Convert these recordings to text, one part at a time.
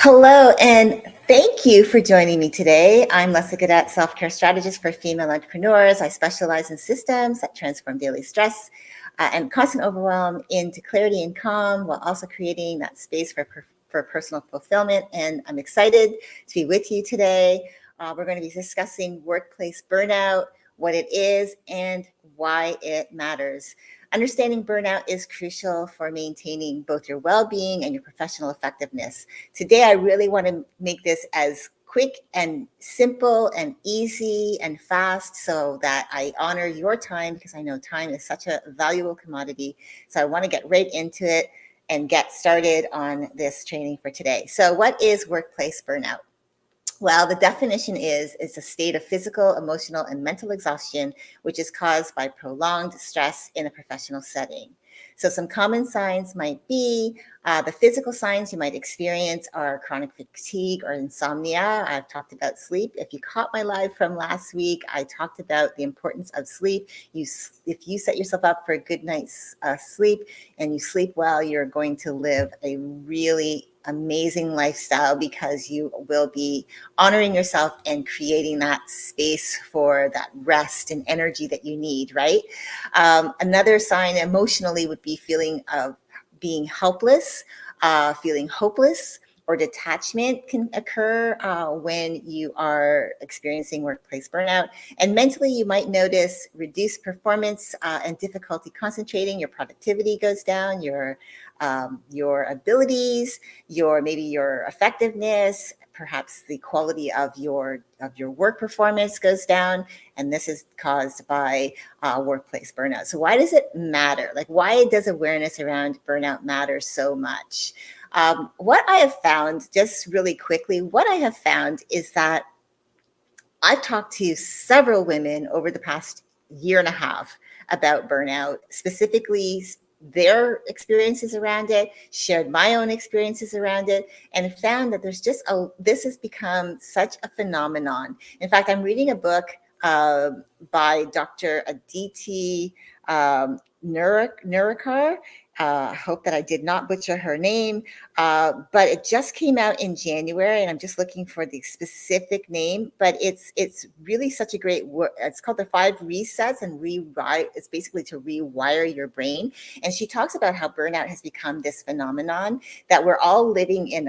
Hello, and thank you for joining me today. I'm 𝐂𝐨𝐬, self-care strategist for female entrepreneurs. I specialize in systems that transform daily stress and constant overwhelm into clarity and calm, while also creating that space for personal fulfillment. And I'm excited to be with you today. We're going to be discussing workplace burnout, what it is, and why it matters. Understanding burnout is crucial for maintaining both your well-being and your professional effectiveness. Today, I really want to make this as quick and simple and easy and fast so that I honor your time, because I know time is such a valuable commodity. So I want to get right into it and get started on this training for today. So what is workplace burnout? Well, the definition is a state of physical, emotional, and mental exhaustion, which is caused by prolonged stress in a professional setting. So some common signs might be the physical signs you might experience are chronic fatigue or insomnia. I've talked about sleep. If you caught my live from last week, I talked about the importance of sleep. If you set yourself up for a good night's sleep and you sleep well, you're going to live a really amazing lifestyle, because you will be honoring yourself and creating that space for that rest and energy that you need, right? Another sign emotionally would be feeling of being helpless, feeling hopeless, or detachment can occur when you are experiencing workplace burnout. And mentally, you might notice reduced performance and difficulty concentrating. Your productivity goes down, your abilities, maybe your effectiveness, perhaps the quality of your work performance goes down, and this is caused by workplace burnout. So why does it matter? Like, why does awareness around burnout matter so much? What I have found, just really quickly, what I have found is that I've talked to several women over the past year and a half about burnout, specifically their experiences around it, shared my own experiences around it, and found that this has become such a phenomenon. In fact, I'm reading a book by Dr. Aditi Nerurkar. I hope that I did not butcher her name, but it just came out in January, and I'm just looking for the specific name. But it's really such a great work. It's called The 5 Resets and Rewire. It's basically to rewire your brain. And she talks about how burnout has become this phenomenon that we're all living in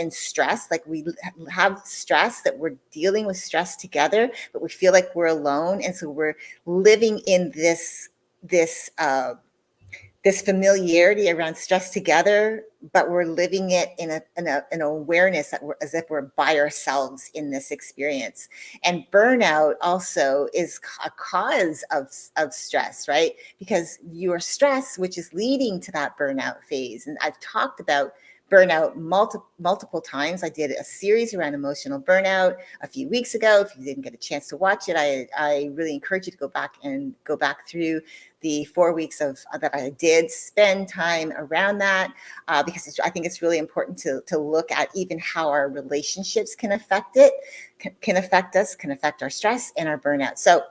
stress. Like, we have stress, that we're dealing with stress together, but we feel like we're alone, and so we're living in this familiarity around stress together, but we're living it in an awareness that we're as if we're by ourselves in this experience. And burnout also is a cause of stress, right? Because your stress, which is leading to that burnout phase. And I've talked about burnout multiple times. I did a series around emotional burnout a few weeks ago. If you didn't get a chance to watch it, I really encourage you to go back through the 4 weeks that I did spend time around that, because I think it's really important to look at even how our relationships can affect it, can affect us, can affect our stress and our burnout. So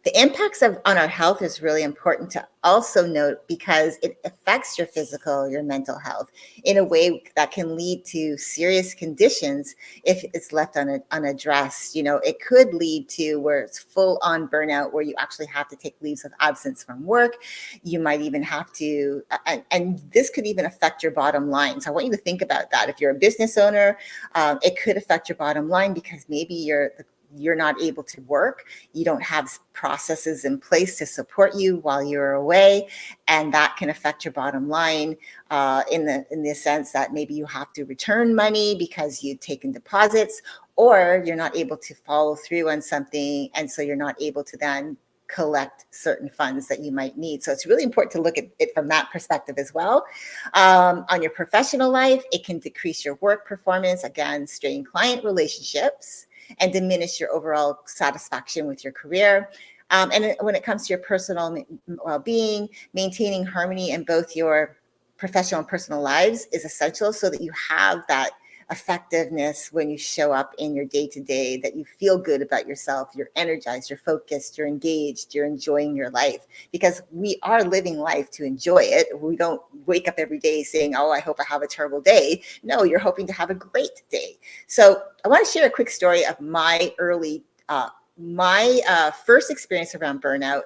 the impacts on our health is really important to also note, because it affects your physical, your mental health in a way that can lead to serious conditions if it's left unaddressed. It could lead to where it's full on burnout, where you actually have to take leaves of absence from work. You might even have to, and this could even affect your bottom line. So I want you to think about that. If you're a business owner, it could affect your bottom line, because maybe you're not able to work. You don't have processes in place to support you while you're away, and that can affect your bottom line in the sense that maybe you have to return money because you've taken deposits, or you're not able to follow through on something, and so you're not able to then collect certain funds that you might need. So it's really important to look at it from that perspective as well. On your professional life, it can decrease your work performance, again, strain client relationships, and diminish your overall satisfaction with your career. And when it comes to your personal well-being, maintaining harmony in both your professional and personal lives is essential, so that you have that effectiveness when you show up in your day-to-day, that you feel good about yourself, you're energized, you're focused, you're engaged, you're enjoying your life, because we are living life to enjoy it. wake up every day saying, oh, I hope I have a terrible day. No, you're hoping to have a great day. So I want to share a quick story of my first experience around burnout.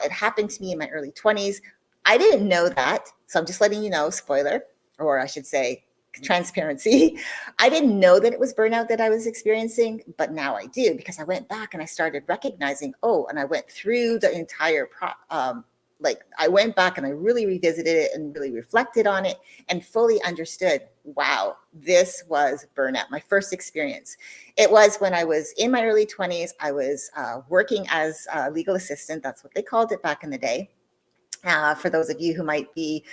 It happened to me in my early 20s. I didn't know that. So I'm just letting you know, spoiler, or I should say transparency. I didn't know that it was burnout that I was experiencing, but now I do, because I went back and I started recognizing, and I went through the entire I went back and I really revisited it and really reflected on it and fully understood, wow, this was burnout. My first experience. It was when I was in my early 20s. I was working as a legal assistant. That's what they called it back in the day. For those of you who might be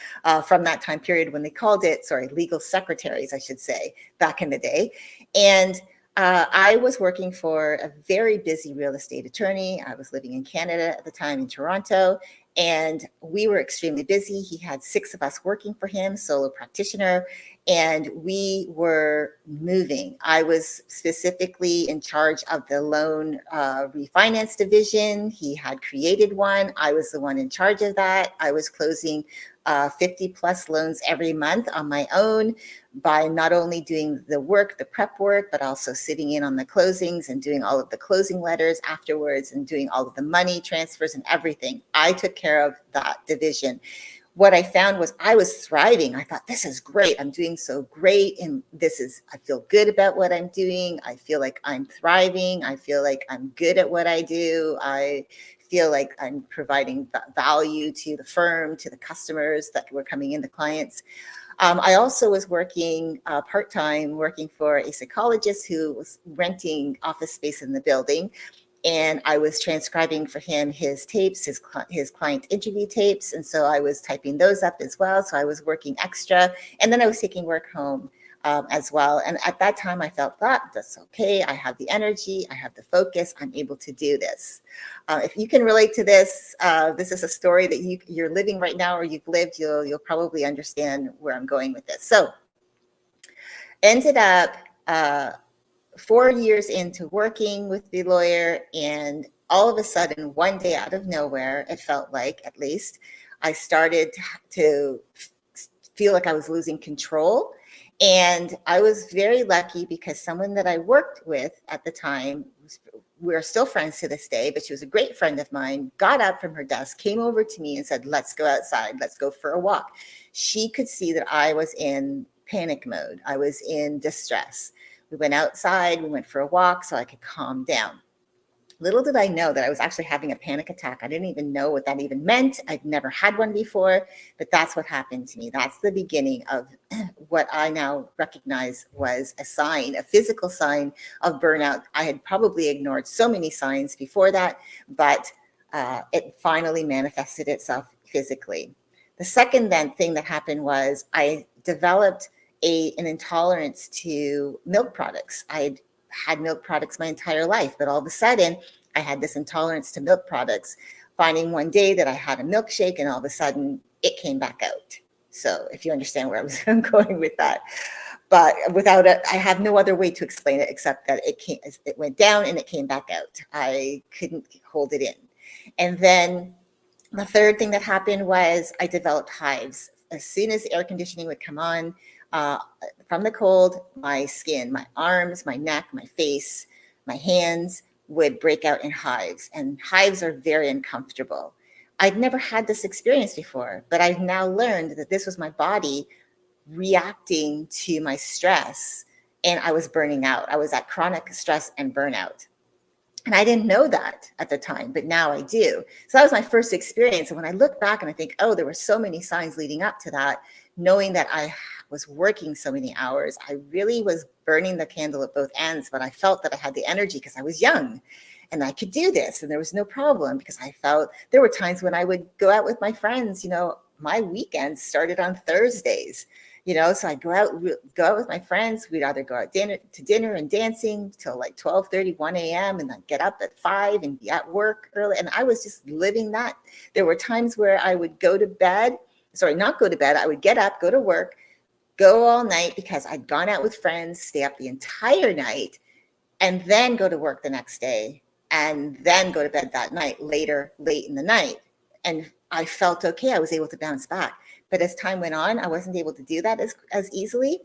from that time period when they called it, legal secretaries, I should say, back in the day. And I was working for a very busy real estate attorney. I was living in Canada at the time, in Toronto, and we were extremely busy. He had 6 of us working for him, solo practitioner, and we were moving. I was specifically in charge of the loan refinance division. He had created one. I was the one in charge of that. I was closing 50 plus loans every month on my own by not only doing the work, the prep work, but also sitting in on the closings and doing all of the closing letters afterwards and doing all of the money transfers and everything. I took care of that division. What I found was I was thriving. I thought, this is great. I'm doing so great. And I feel good about what I'm doing. I feel like I'm thriving. I feel like I'm good at what I do. I feel like I'm providing value to the firm, to the customers that were coming in, the clients. I also was working part-time, working for a psychologist who was renting office space in the building. And I was transcribing for him his tapes, his client interview tapes. And so I was typing those up as well. So I was working extra. And then I was taking work home as well. And at that time, I felt that's okay. I have the energy. I have the focus. I'm able to do this. If you can relate to this, this is a story that you're living right now, or you've lived, you'll probably understand where I'm going with this. So ended up 4 years into working with the lawyer, and all of a sudden, one day out of nowhere, it felt like, at least, I started to feel like I was losing control. And I was very lucky because someone that I worked with at the time, we're still friends to this day, but she was a great friend of mine, got up from her desk, came over to me and said, let's go outside, let's go for a walk. She could see that I was in panic mode. I was in distress. We went outside, we went for a walk so I could calm down. Little did I know that I was actually having a panic attack. I didn't even know what that even meant. I'd never had one before, but that's what happened to me. That's the beginning of what I now recognize was a sign, a physical sign of burnout. I had probably ignored so many signs before that, but it finally manifested itself physically. The second thing that happened was I developed an intolerance to milk products. I had milk products my entire life, but all of a sudden I had this intolerance to milk products, finding one day that I had a milkshake and all of a sudden it came back out. So if you understand where I was going with that, but without it, I have no other way to explain it except that it went down and it came back out. I couldn't hold it in. And then the third thing that happened was I developed hives. As soon as air conditioning would come on, from the cold, my skin, my arms, my neck, my face, my hands would break out in hives, and hives are very uncomfortable. I'd never had this experience before, but I've now learned that this was my body reacting to my stress, and I was burning out. I was at chronic stress and burnout. And I didn't know that at the time, but now I do. So that was my first experience. And when I look back and I think, there were so many signs leading up to that, knowing that I was working so many hours, I really was burning the candle at both ends, but I felt that I had the energy because I was young and I could do this. And there was no problem because I felt there were times when I would go out with my friends. My weekends started on Thursdays. So I'd go out with my friends. We'd either go out to dinner and dancing till like 12:30, 1 a.m. and then get up at 5 and be at work early. And I was just living that. There were times where I would not go to bed. I would get up, go to work, go all night because I'd gone out with friends, stay up the entire night, and then go to work the next day and then go to bed that night, late in the night. And I felt okay. I was able to bounce back. But as time went on, I wasn't able to do that as easily.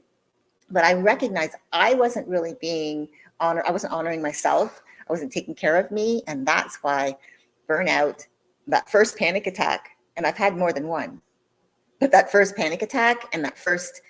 But I recognized I wasn't really being honored. I wasn't honoring myself. I wasn't taking care of me. And that's why burnout, that first panic attack, and I've had more than one, but that first panic attack and that first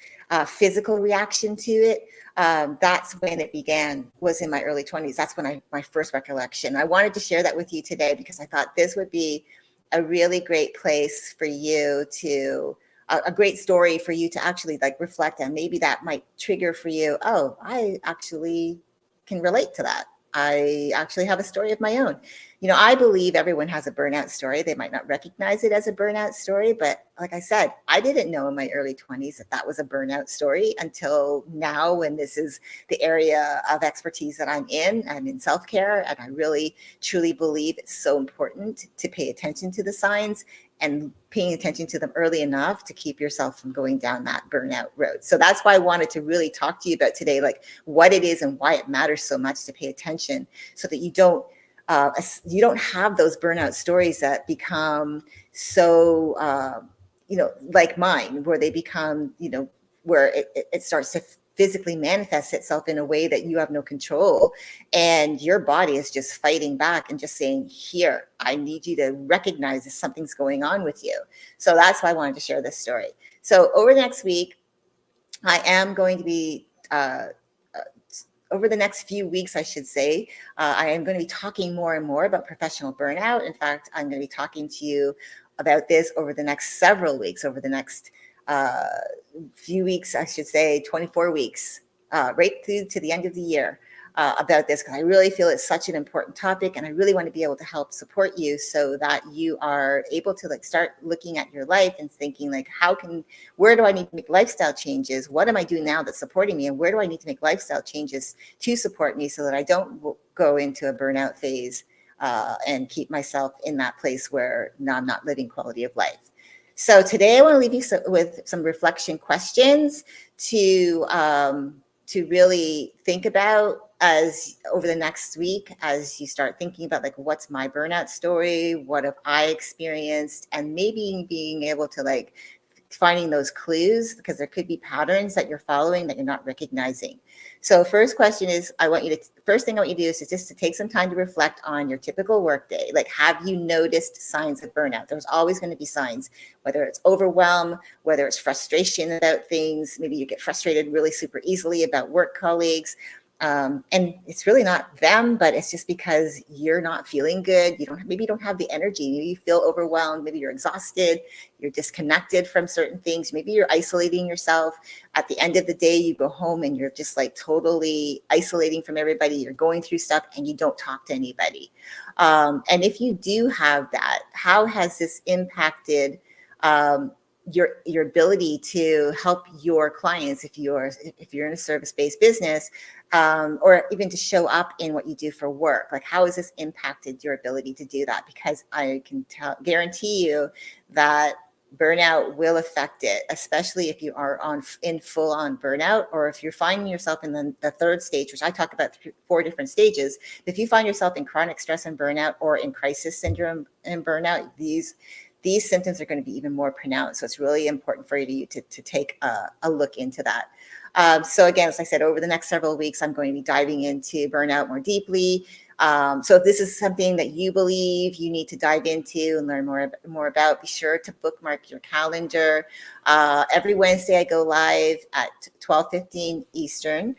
physical reaction to it, that's when it began, was in my early 20s. That's when my first recollection. I wanted to share that with you today because I thought this would be a really great place for you to, a great story for you to actually like reflect on. Maybe that might trigger for you, oh, I actually can relate to that. I actually have a story of my own. You know, I believe everyone has a burnout story. They might not recognize it as a burnout story, but like I said, I didn't know in my early 20s that that was a burnout story until now, when this is the area of expertise that I'm in. I'm in self-care, and I really truly believe it's so important to pay attention to the signs and paying attention to them early enough to keep yourself from going down that burnout road. So that's why I wanted to really talk to you about today, like what it is and why it matters so much to pay attention, so that you don't have those burnout stories that become so, like mine, where they become, where it starts to physically manifest itself in a way that you have no control. And your body is just fighting back and just saying, here, I need you to recognize that something's going on with you. So that's why I wanted to share this story. So over the next week, I am going to be, over the next few weeks, I should say, I am going to be talking more and more about professional burnout. In fact, I'm going to be talking to you about this over the next several weeks, over the next few weeks, I should say 24 weeks, right through to the end of the year, about this, because I really feel it's such an important topic, and I really want to be able to help support you so that you are able to like start looking at your life and thinking like, where do I need to make lifestyle changes? What am I doing now that's supporting me? And where do I need to make lifestyle changes to support me so that I don't go into a burnout phase and keep myself in that place where I'm not living quality of life. So today I want to leave you with some reflection questions to really think about as over the next week, as you start thinking about like, what's my burnout story? What have I experienced? And maybe being able to like finding those clues, because there could be patterns that you're following that you're not recognizing. So first question is, first thing I want you to do is just to take some time to reflect on your typical workday. Like, have you noticed signs of burnout? There's always going to be signs, whether it's overwhelm, whether it's frustration about things. Maybe you get frustrated really super easily about work colleagues. And it's really not them, but it's just because you're not feeling good. Maybe you don't have the energy. Maybe you feel overwhelmed. Maybe you're exhausted. You're disconnected from certain things. Maybe you're isolating yourself. At the end of the day, you go home and you're just like totally isolating from everybody. You're going through stuff and you don't talk to anybody. And if you do have that, how has this impacted your ability to help your clients if you're in a service-based business, or even to show up in what you do for work? Like, how has this impacted your ability to do that? Because I can guarantee you that burnout will affect it, especially if you are in full-on burnout, or if you're finding yourself in the third stage, which I talk about 4 different stages. If you find yourself in chronic stress and burnout, or in crisis syndrome and burnout, these symptoms are going to be even more pronounced. So it's really important for you to take a look into that. So again, as I said, over the next several weeks, I'm going to be diving into burnout more deeply. So if this is something that you believe you need to dive into and learn more about, be sure to bookmark your calendar. Every Wednesday I go live at 12:15 Eastern.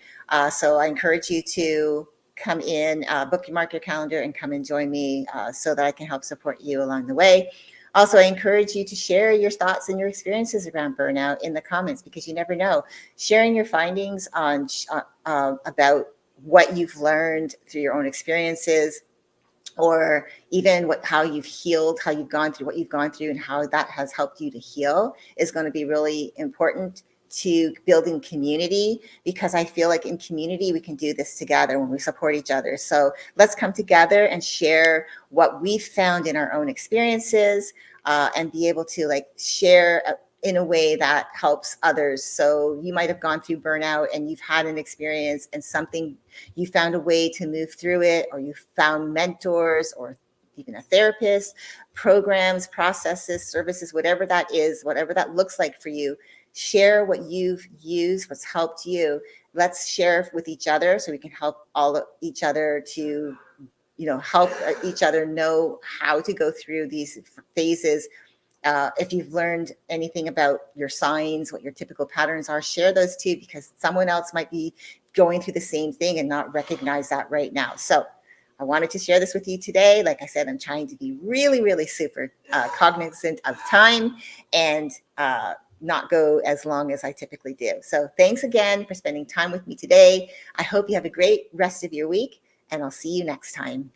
So I encourage you to come in, bookmark your calendar and come and join me so that I can help support you along the way. Also, I encourage you to share your thoughts and your experiences around burnout in the comments, because you never know. Sharing your findings on about what you've learned through your own experiences, or even how you've healed, how you've gone through what you've gone through and how that has helped you to heal, is going to be really important to building community, because I feel like in community we can do this together when we support each other. So let's come together and share what we've found in our own experiences, and be able to like share in a way that helps others. So you might have gone through burnout and you've had an experience and you found a way to move through it, or you found mentors, or even a therapist, programs, processes, services, whatever that is, whatever that looks like for you. Share what you've used, what's helped you. Let's share with each other so we can help each other to, help each other know how to go through these phases. If you've learned anything about your signs, what your typical patterns are, share those too, because someone else might be going through the same thing and not recognize that right now. So I wanted to share this with you today. Like I said, I'm trying to be really, really super cognizant of time and not go as long as I typically do. So thanks again for spending time with me today. I hope you have a great rest of your week, and I'll see you next time.